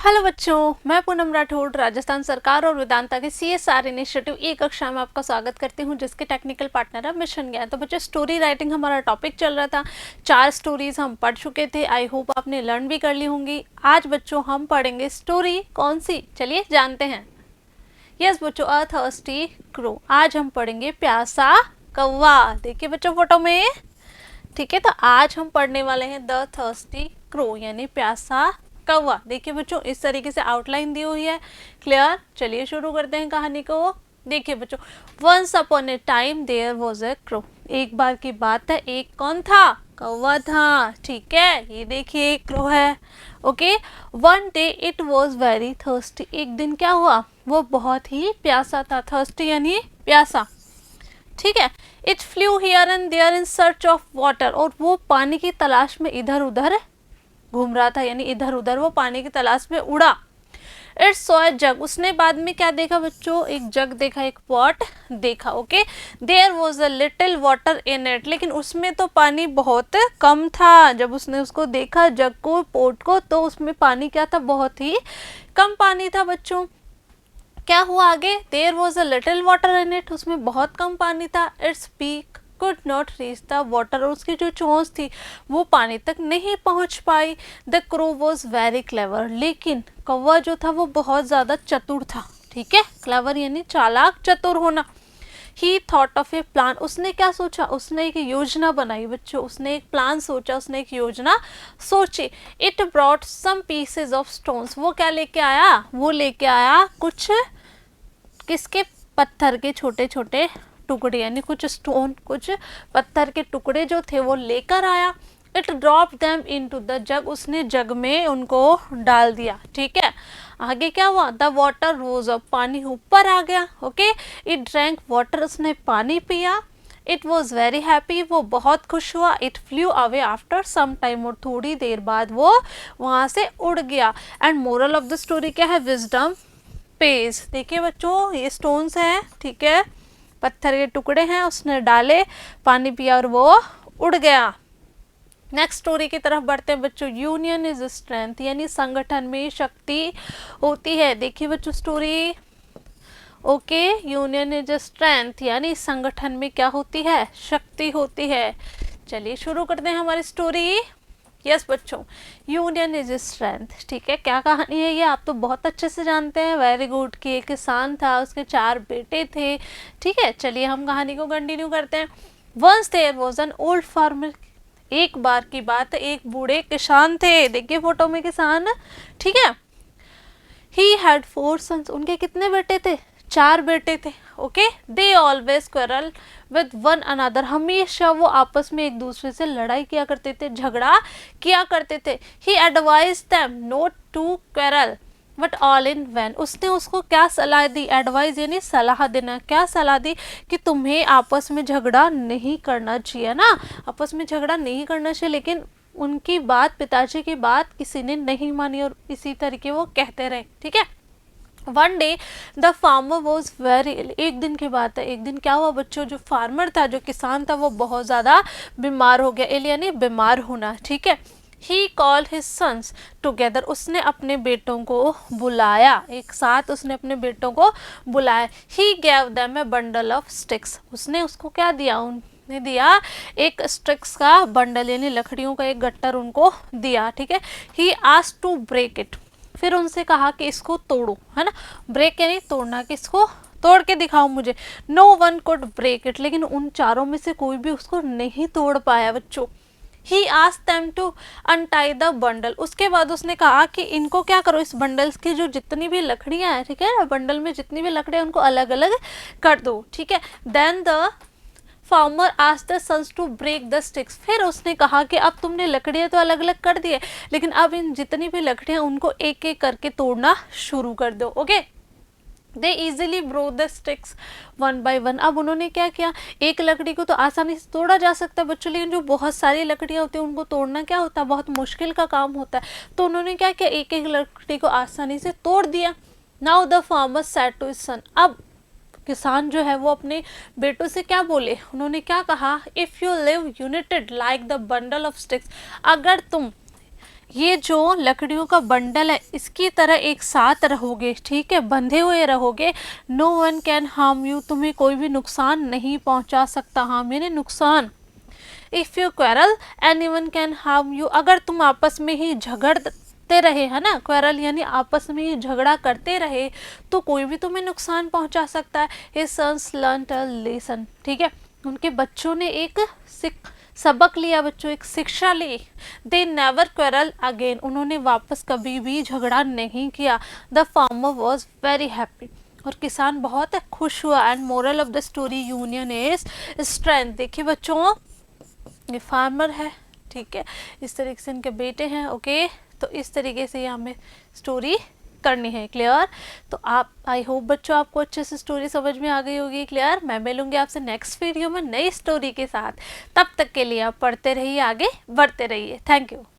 Hello बच्चों, मैं पूनम राठौड़ राजस्थान सरकार और वेदांता के CSR इनिशिएटिव ई कक्षा में आपका स्वागत करती हूं, जिसके टेक्निकल पार्टनर है मिशन ज्ञान। तो बच्चों, स्टोरी राइटिंग हमारा टॉपिक चल रहा था। 4 स्टोरीज हम पढ़ चुके थे। आई होप आपने लर्न भी कर ली होंगी। आज बच्चों हम पढ़ेंगे स्टोरी कौन सी, चलिए जानते हैं। यस बच्चों, अ थर्स्टी क्रो। आज हम पढ़ेंगे प्यासा कौवा। देखिए बच्चों फोटो में, ठीक है। तो आज हम पढ़ने वाले हैं द थर्स्टी क्रो यानी प्यासा कौवा। देखिए बच्चों, इस तरीके से आउटलाइन दी हुई है। क्लियर? चलिए शुरू करते हैं कहानी को। देखिए बच्चों, once upon a time there was a crow. एक बार की बात है, एक कौन था? कौवा था। ठीक है, ये देखिए एक क्रो है। Okay. One day it was very thirsty. एक दिन क्या हुआ? वो बहुत ही प्यासा था। थर्स्टी यानी प्यासा। ठीक है। It flew here and there in search of water. और वो पानी की तलाश में इधर उधर घूम रहा था, यानी इधर उधर वो पानी की तलाश में उड़ा। इट्स सॉ ए जग। उसने बाद में क्या देखा बच्चों? एक जग देखा, एक पॉट देखा। Okay. There was a little water in it. लेकिन उसमें तो पानी बहुत कम था। जब उसने उसको देखा, जग को, पॉट को, तो उसमें पानी क्या था? बहुत ही कम पानी था बच्चों। क्या हुआ आगे? There was a little water in it. उसमें बहुत कम पानी था। Its beak could not reach the water. और उसकी जो चोंच थी वो पानी तक नहीं पहुंच पाई। The crow was very clever. लेकिन कौवा जो था वो बहुत ज़्यादा चतुर था। ठीक है, क्लेवर यानी चालाक, चतुर होना। ही थॉट ऑफ ए प्लान। उसने क्या सोचा? उसने एक योजना बनाई बच्चों। उसने एक प्लान सोचा, उसने एक योजना सोची। It brought some pieces of stones. वो क्या लेके आया? वो लेके आया कुछ, किसके? पत्थर के छोटे छोटे टुकड़े, यानी कुछ स्टोन, कुछ पत्थर के टुकड़े जो थे वो लेकर आया। It drop them into the जग। उसने जग में उनको डाल दिया। ठीक है, आगे क्या हुआ? The water rose up. पानी ऊपर आ गया। ओके। It drank water. उसने पानी पिया। It was very happy. वो बहुत खुश हुआ। It flew away after some time. और थोड़ी देर बाद वो वहाँ से उड़ गया। And moral of the story क्या है? Wisdom pays. देखिए बच्चों, ये स्टोन्स हैं, ठीक है, पत्थर के टुकड़े हैं, उसने डाले, पानी पिया और वो उड़ गया। नेक्स्ट स्टोरी की तरफ बढ़ते हैं बच्चों। यूनियन इज स्ट्रेंथ, यानी संगठन में शक्ति होती है। देखिए बच्चों story. Okay, union is strength यानी संगठन में क्या होती है? शक्ति होती है। चलिए शुरू करते हैं हमारी स्टोरी। यस बच्चों, यूनियन इज स्ट्रेंथ। ठीक है, क्या कहानी है ये? आप तो बहुत अच्छे से जानते हैं। Very good. कि एक किसान था, उसके 4 बेटे थे। ठीक है, चलिए हम कहानी को कंटिन्यू करते हैं। Once there was an old farmer. एक बार की बात, एक बूढ़े किसान थे। देखिए फोटो में किसान, ठीक है। He had 4 sons. उनके कितने बेटे थे? 4 बेटे थे। Okay. They always quarrel with one another. हमेशा वो आपस में एक दूसरे से लड़ाई किया करते थे, झगड़ा किया करते थे। He advise them not to quarrel but all in vain. उसने उसको क्या सलाह दी? एडवाइस यानी सलाह देना। क्या सलाह दी? कि तुम्हें आपस में झगड़ा नहीं करना चाहिए ना, आपस में झगड़ा नहीं करना चाहिए। लेकिन उनकी बात, पिताजी की बात किसी ने नहीं मानी और इसी तरीके वो कहते रहे। ठीक है। One day the farmer was very ill. एक दिन की बात है, एक दिन क्या हुआ बच्चों? जो फार्मर था, जो किसान था, वो बहुत ज़्यादा बीमार हो गया। इल यानी बीमार होना। ठीक है। ही कॉल हिज सन्स टुगेदर। उसने अपने बेटों को बुलाया, एक साथ उसने अपने बेटों को बुलाया। He gave them a bundle of sticks. उसने उसको क्या दिया? ने दिया एक स्टिक्स का बंडल, यानी लकड़ियों का एक गट्टर उनको दिया। ठीक है। He asked to break it. फिर उनसे कहा कि इसको तोड़ो, है ना। ब्रेक यानी तोड़ना, कि इसको तोड़ के दिखाओ मुझे। No one could break it. लेकिन उन चारों में से कोई भी उसको नहीं तोड़ पाया बच्चों। He asked them to untie the bundle. उसके बाद उसने कहा कि इनको क्या करो, इस बंडल्स की जो जितनी भी लकड़ियां हैं, ठीक है, बंडल में जितनी भी लकड़ियां उनको अलग अलग कर दो। ठीक है। Then the farmer asked the sons to break the sticks. फिर उसने कहा कि अब तुमने लकड़ियां तो अलग अलग कर दी है, लेकिन अब इन जितनी भी लकड़ियां उनको एक एक करके तोड़ना शुरू कर दो। Okay. They easily broke the sticks one by one. अब उन्होंने क्या किया? एक लकड़ी को तो आसानी से तोड़ा जा सकता है बच्चों, लेकिन जो बहुत सारी लकड़ियां होती हैं उनको तोड़ना क्या होता है? बहुत मुश्किल का काम होता है। तो उन्होंने क्या किया? एक एक लकड़ी को आसानी से तोड़ दिया। Now the farmer said to his son. अब किसान जो है वो अपने बेटों से क्या बोले? उन्होंने क्या कहा? If you live United like the bundle of sticks. अगर तुम ये जो लकड़ियों का बंडल है इसकी तरह एक साथ रहोगे, ठीक है, बंधे हुए रहोगे। No one can harm you, तुम्हें कोई भी नुकसान नहीं पहुंचा सकता, हार्म यानी नुकसान। If you quarrel any one can harm you, अगर तुम आपस में ही झगड़ते रहे, है ना, क्वेरल यानी आपस में ही झगड़ा करते रहे, तो कोई भी तुम्हें नुकसान पहुंचा सकता है। His sons learned a lesson, ठीक है, उनके बच्चों ने एक सबक लिया, बच्चों एक शिक्षा ली। दे नेवर क्वेरल अगेन, उन्होंने वापस कभी भी झगड़ा नहीं किया। The farmer was very happy, और किसान बहुत खुश हुआ। And moral of the story, union is strength. देखिए बच्चों, ये फार्मर है, ठीक है, इस तरीके से इनके बेटे हैं, ओके, तो इस तरीके से ये हमें स्टोरी करनी है, क्लियर। तो आप, आई होप बच्चों आपको अच्छे से स्टोरी समझ में आ गई होगी, क्लियर। मैं मिलूंगी आपसे नेक्स्ट वीडियो में नई स्टोरी के साथ, तब तक के लिए आप पढ़ते रहिए, आगे बढ़ते रहिए। Thank you.